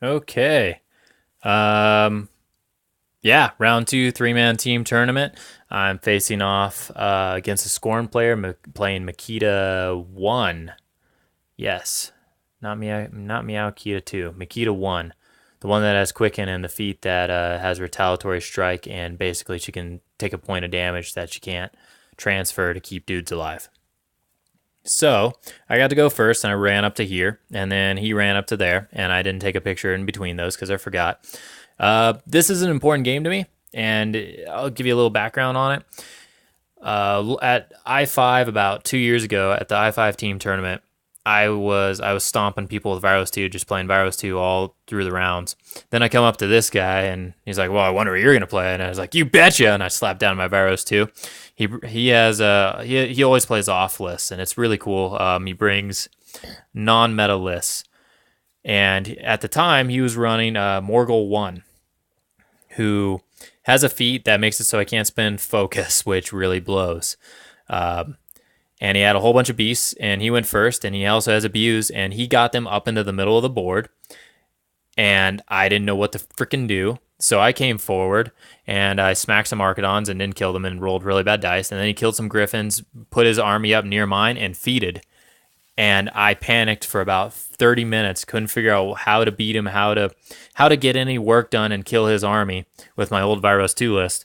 Okay. Um, yeah, round two, three-man team tournament. I'm facing off against a Scorn player playing Makeda 1. Yes. Not Meowketa 2. Makeda 1. The one that has Quicken and the feat that has Retaliatory Strike, and basically she can take a point of damage that she can't transfer to keep dudes alive. So I got to go first, and I ran up to here, and then he ran up to there, and I didn't take a picture in between those because I forgot. This is an important game to me, and I'll give you a little background on it. At I5 about 2 years ago at the I5 team tournament, I was stomping people with Vyros 2, just playing Vyros 2 all through the rounds. Then I come up to this guy and he's like, "Well, I wonder what you're gonna play." And I was like, "You betcha!" And I slapped down my Vyros 2. He always plays off lists, and it's really cool. He brings non-meta lists, and at the time he was running Morgul 1, who has a feat that makes it so I can't spend focus, which really blows. Um, and he had a whole bunch of beasts, and he went first, and he also has abuse, and he got them up into the middle of the board, and I didn't know what to freaking do. So I came forward, and I smacked some Archidons and didn't kill them and rolled really bad dice, and then he killed some Griffins, put his army up near mine, and feeded. And I panicked for about 30 minutes, couldn't figure out how to beat him, how to get any work done and kill his army with my old Vyros 2 list.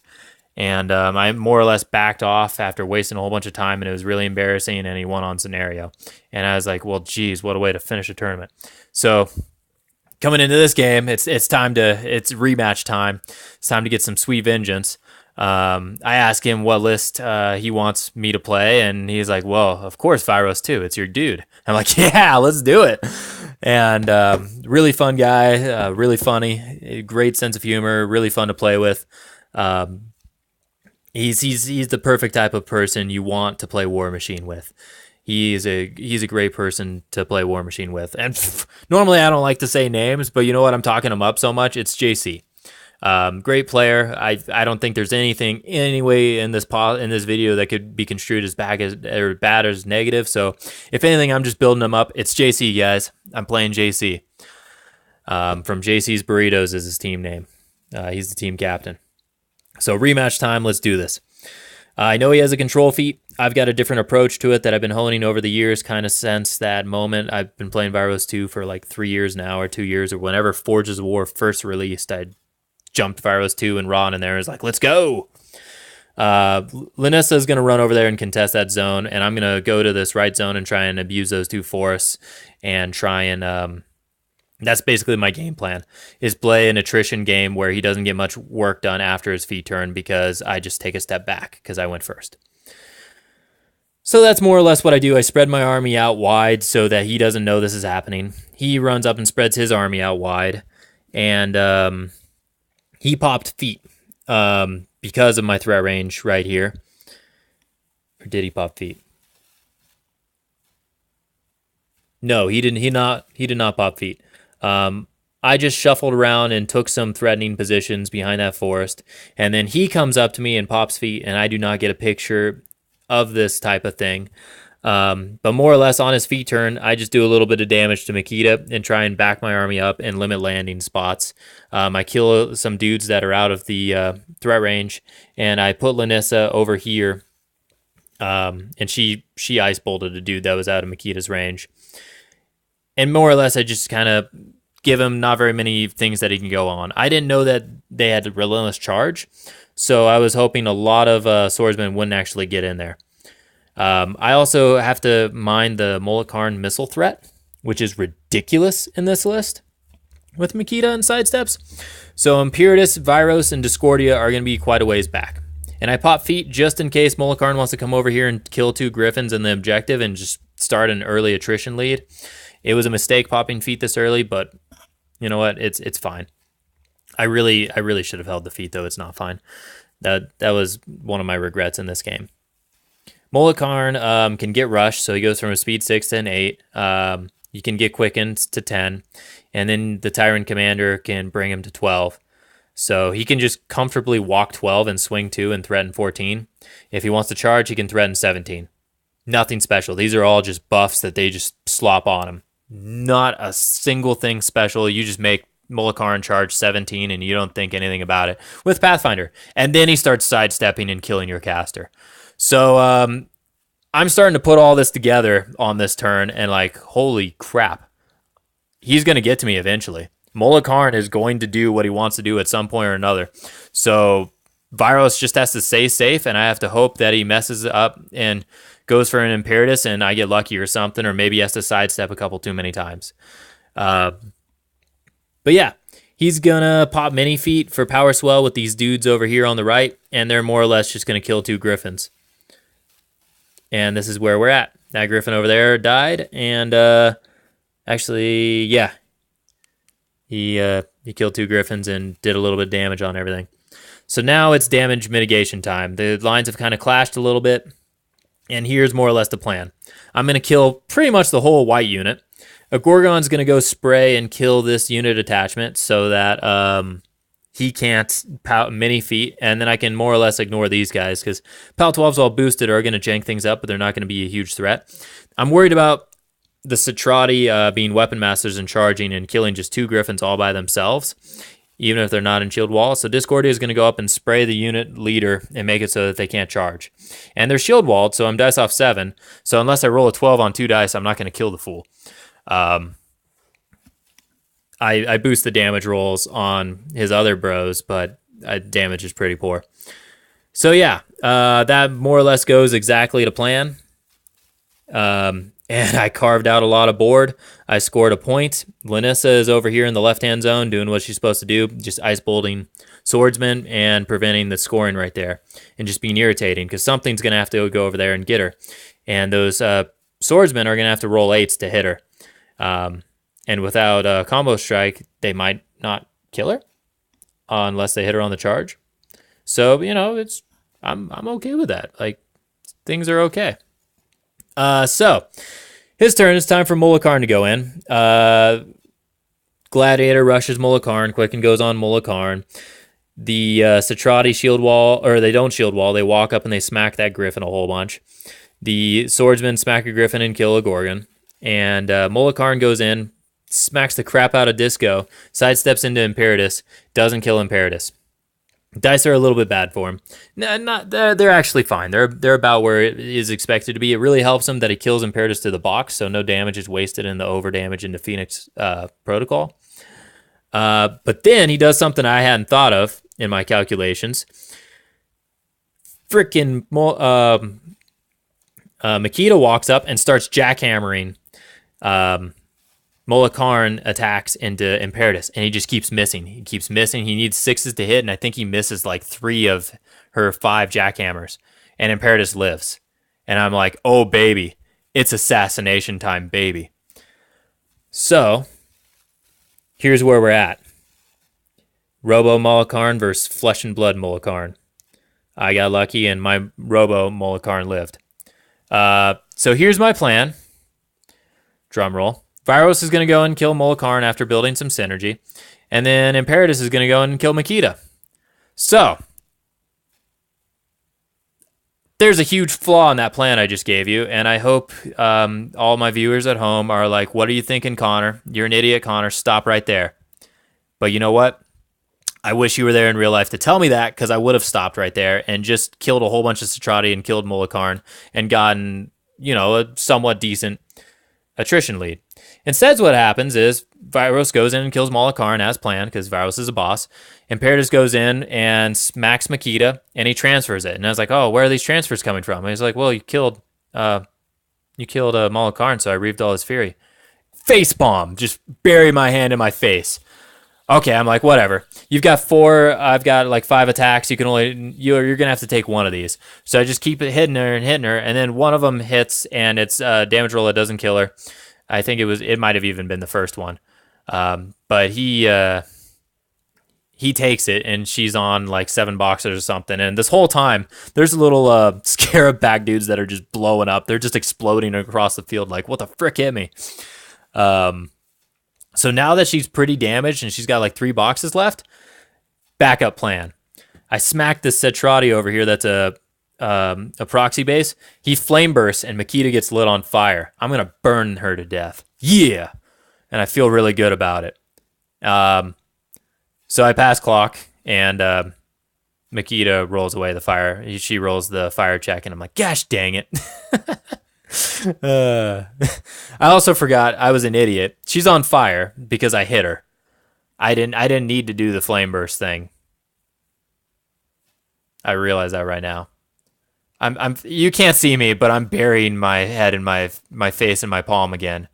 And I more or less backed off after wasting a whole bunch of time, and it was really embarrassing, and he won on scenario. And I was like, well, geez, what a way to finish a tournament. So coming into this game, it's rematch time. It's time to get some sweet vengeance. I asked him what list he wants me to play, and he's like, well, of course, Vyros 2. It's your dude. I'm like, yeah, let's do it. And really fun guy, really funny, great sense of humor, really fun to play with. He's the perfect type of person you want to play War Machine with. He's a great person to play War Machine with. And normally I don't like to say names, but you know what? I'm talking him up so much. It's JC. Great player. I don't think there's anything anyway in this video that could be construed as bad as negative. So if anything, I'm just building him up. It's JC, guys. I'm playing JC. From JC's Burritos is his team name. He's the team captain. So rematch time, let's do this. I know he has a control feat. I've got a different approach to it that I've been honing over the years, kind of since that moment. I've been playing Vyros 2 for like 3 years now, or 2 years, or whenever Forges of War first released, I jumped Vyros 2 and Ron in there and was like, let's go. Lanyssa is going to run over there and contest that zone, and I'm going to go to this right zone and try and abuse those two forests and try and... that's basically my game plan, is play an attrition game where he doesn't get much work done after his feat turn because I just take a step back because I went first. So that's more or less what I do. I spread my army out wide so that he doesn't know this is happening. He runs up and spreads his army out wide, and he popped feat because of my threat range right here. Or did he pop feat? No, he didn't. He did not pop feat. I just shuffled around and took some threatening positions behind that forest, and then he comes up to me and pops feat, and I do not get a picture of this type of thing. But more or less on his feat turn, I just do a little bit of damage to Makeda and try and back my army up and limit landing spots. I kill some dudes that are out of the threat range, and I put Lanyssa over here, and she ice bolted a dude that was out of Makeda's range. And more or less, I just kind of give him not very many things that he can go on. I didn't know that they had a relentless charge, so I was hoping a lot of swordsmen wouldn't actually get in there. I also have to mind the Molik Karn missile threat, which is ridiculous in this list with Makeda and sidesteps. So Imperitus, Vyros, and Discordia are going to be quite a ways back. And I pop feat just in case Molik Karn wants to come over here and kill two Griffins in the objective and just start an early attrition lead. It was a mistake popping feat this early, but you know what? It's fine. I really should have held the feat, though. It's not fine. That was one of my regrets in this game. Molik Karn can get rushed, so he goes from a speed 6 to an 8. You can get quickened to 10, and then the Tyrant Commander can bring him to 12. So he can just comfortably walk 12 and swing 2 and threaten 14. If he wants to charge, he can threaten 17. Nothing special. These are all just buffs that they just slop on him. Not a single thing special. You just make Molik Karn charge 17 and you don't think anything about it with Pathfinder. And then he starts sidestepping and killing your caster. So I'm starting to put all this together on this turn and like, holy crap. He's going to get to me eventually. Molik Karn is going to do what he wants to do at some point or another. So Vyros just has to stay safe, and I have to hope that he messes up and goes for an Imperitus and I get lucky or something, or maybe he has to sidestep a couple too many times. But yeah, he's going to pop mini feet for power swell with these dudes over here on the right, and they're more or less just going to kill 2 Griffons. And this is where we're at. That Griffon over there died, and actually, yeah, he killed 2 Griffons and did a little bit of damage on everything. So now it's damage mitigation time. The lines have kind of clashed a little bit, and here's more or less the plan. I'm going to kill pretty much the whole white unit. A Gorgon's going to go spray and kill this unit attachment so that he can't mini feet, and then I can more or less ignore these guys because Pal 12s all boosted are going to jank things up, but they're not going to be a huge threat. I'm worried about the Cetrati being weapon masters and charging and killing just 2 Griffons all by themselves, even if they're not in shield wall. So Discordia is going to go up and spray the unit leader and make it so that they can't charge. And they're shield walled, so I'm dice off 7. So unless I roll a 12 on 2 dice, I'm not going to kill the fool. I boost the damage rolls on his other bros, but damage is pretty poor. So yeah, that more or less goes exactly to plan. And I carved out a lot of board. I scored a point. Lanyssa is over here in the left-hand zone doing what she's supposed to do, just ice bolting swordsmen and preventing the scoring right there and just being irritating because something's going to have to go over there and get her. And those swordsmen are going to have to roll 8s to hit her. And without a combo strike, they might not kill her unless they hit her on the charge. So, you know, I'm okay with that. Like, things are okay. So, his turn. It's time for Molik Karn to go in. Gladiator rushes Molik Karn. Quicken goes on Molik Karn. The Cetrati shield wall, or they don't shield wall. They walk up and they smack that Griffon a whole bunch. The swordsmen smack a Griffon and kill a Gorgon. And Molik Karn goes in, smacks the crap out of Disco, sidesteps into Imperitus, doesn't kill Imperitus. Dice are a little bit bad for him. They're actually fine. They're about where it is expected to be. It really helps him that he kills Imperitus to the box, so no damage is wasted in the over damage into Phoenix Protocol. But then he does something I hadn't thought of in my calculations. Frickin' Makeda walks up and starts jackhammering Molik Karn attacks into Imperitus, and he just keeps missing. He keeps missing. He needs 6s to hit, and I think he misses like 3 of her 5 jackhammers, and Imperitus lives. And I'm like, oh, baby. It's assassination time, baby. So, here's where we're at. Robo Molik Karn versus Flesh and Blood Molik Karn. I got lucky, and my Robo Molik Karn lived. So here's my plan. Drum roll. Vyros is going to go and kill Molik Karn after building some synergy. And then Imperitus is going to go and kill Makeda. So, there's a huge flaw in that plan I just gave you. And I hope all my viewers at home are like, what are you thinking, Connor? You're an idiot, Connor. Stop right there. But you know what? I wish you were there in real life to tell me that, because I would have stopped right there and just killed a whole bunch of Cetrati and killed Molik Karn and gotten, a somewhat decent attrition lead. Instead, what happens is Vyros goes in and kills Molik Karn as planned, because Vyros is a boss. Imperitus goes in and smacks Makeda, and he transfers it. And I was like, oh, where are these transfers coming from? And he's like, well, you killed Molik Karn, so I reaved all his fury. Face bomb, just bury my hand in my face. Okay, I'm like, whatever. You've got 4, I've got like 5 attacks. You're gonna have to take one of these. So I just keep it hitting her, and then one of them hits, and it's a damage roll that doesn't kill her. I think it might have even been the first one. But he takes it, and she's on like 7 boxers or something. And this whole time, there's little scarab back dudes that are just blowing up. They're just exploding across the field. Like, what the frick hit me? So now that she's pretty damaged and she's got like 3 boxes left, backup plan. I smack this Cetrati over here that's a proxy base. He flame bursts and Makeda gets lit on fire. I'm going to burn her to death. Yeah. And I feel really good about it. So I pass clock, and Makeda rolls away the fire. She rolls the fire check, and I'm like, gosh dang it. I also forgot I was an idiot. She's on fire because I hit her. I didn't need to do the flame burst thing. I realize that right now. You can't see me, but I'm burying my head in my face in my palm again.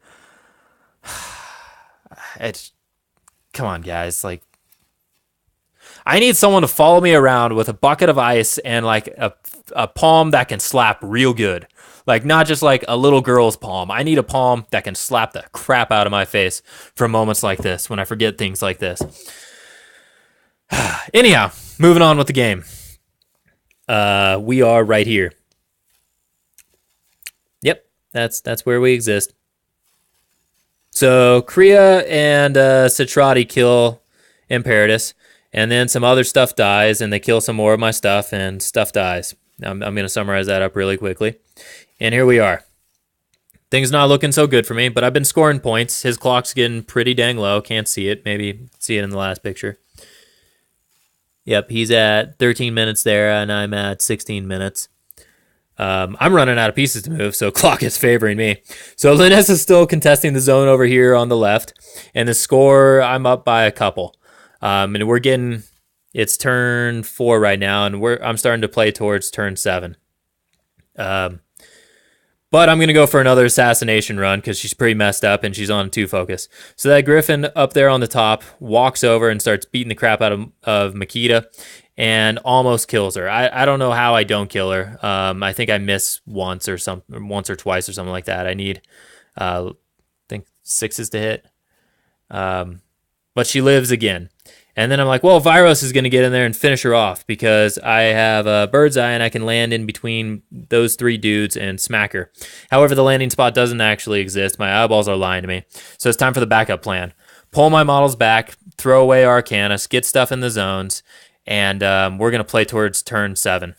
Come on, guys. Like, I need someone to follow me around with a bucket of ice and like a palm that can slap real good. Like, not just like a little girl's palm. I need a palm that can slap the crap out of my face for moments like this when I forget things like this. Anyhow, moving on with the game. We are right here. Yep, that's where we exist. So Krea and Cetrati kill Imperitus, and then some other stuff dies, and they kill some more of my stuff, and stuff dies. I'm going to summarize that up really quickly. And here we are. Things not looking so good for me, but I've been scoring points. His clock's getting pretty dang low. Can't see it. Maybe see it in the last picture. Yep, he's at 13 minutes there, and I'm at 16 minutes. I'm running out of pieces to move, so clock is favoring me. So Lanyssa still contesting the zone over here on the left, and the score, I'm up by a couple. And we're getting, it's turn 4 right now, and I'm starting to play towards turn 7. But I'm going to go for another assassination run because she's pretty messed up and she's on 2 focus. So that Griffon up there on the top walks over and starts beating the crap out of Makeda and almost kills her. I don't know how I don't kill her. I think I miss once or twice or something like that. I need, I think 6s to hit. But she lives again. And then I'm like, well, Vyros is going to get in there and finish her off because I have a bird's eye and I can land in between those 3 dudes and smack her. However, the landing spot doesn't actually exist. My eyeballs are lying to me. So it's time for the backup plan. Pull my models back, throw away Arcanist, get stuff in the zones, and we're going to play towards turn 7.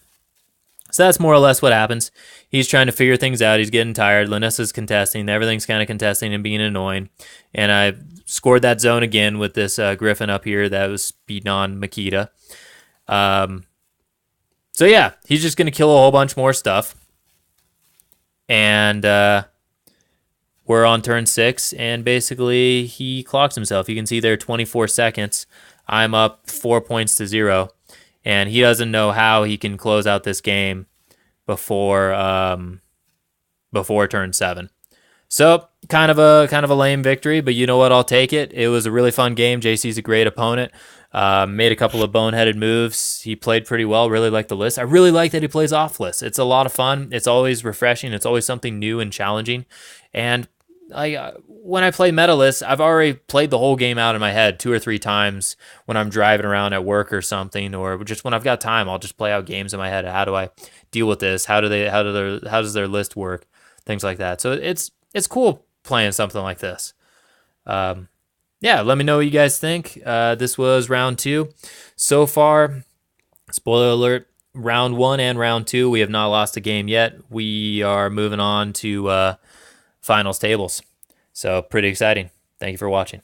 So that's more or less what happens. He's trying to figure things out. He's getting tired. Lanyessa's contesting. Everything's kind of contesting and being annoying. And I scored that zone again with this Griffon up here that was beating on Makeda. So yeah, he's just going to kill a whole bunch more stuff. And we're on turn 6, and basically he clocks himself. You can see there 24 seconds. I'm up 4 points to 0. And he doesn't know how he can close out this game before turn 7. So kind of a lame victory, but you know what? I'll take it. It was a really fun game. JC's a great opponent. Made a couple of boneheaded moves. He played pretty well. Really like the list. I really like that he plays off list. It's a lot of fun. It's always refreshing. It's always something new and challenging. And when I play meta lists, I've already played the whole game out in my head 2 or 3 times when I'm driving around at work or something, or just when I've got time, I'll just play out games in my head. How do I deal with this? How does their list work? Things like that. So it's cool playing something like this. Yeah, let me know what you guys think. This was round 2. So far, spoiler alert, round 1 and round 2, we have not lost a game yet. We are moving on to finals tables. So pretty exciting. Thank you for watching.